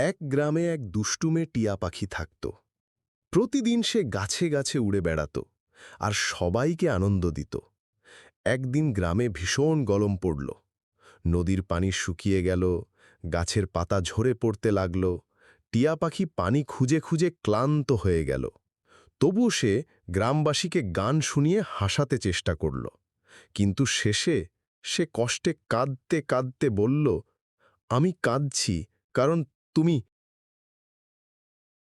এক গ্রামে এক দুষ্টুমে টিয়া পাখি থাকত। প্রতিদিন সে গাছে গাছে উড়ে বেড়াত আর সবাইকে আনন্দ দিত। একদিন গ্রামে ভীষণ গরম পড়ল। নদীর পানি শুকিয়ে গেল, গাছের পাতা ঝরে পড়তে লাগল। টিয়া পাখি পানি খুঁজে খুঁজে ক্লান্ত হয়ে গেল। তবু সে গ্রামবাসীকে গান শুনিয়ে হাসাতে চেষ্টা করল। কিন্তু শেষে সে কষ্টে কাঁদতে কাঁদতে বলল, আমি কাঁদছি কারণ তুমি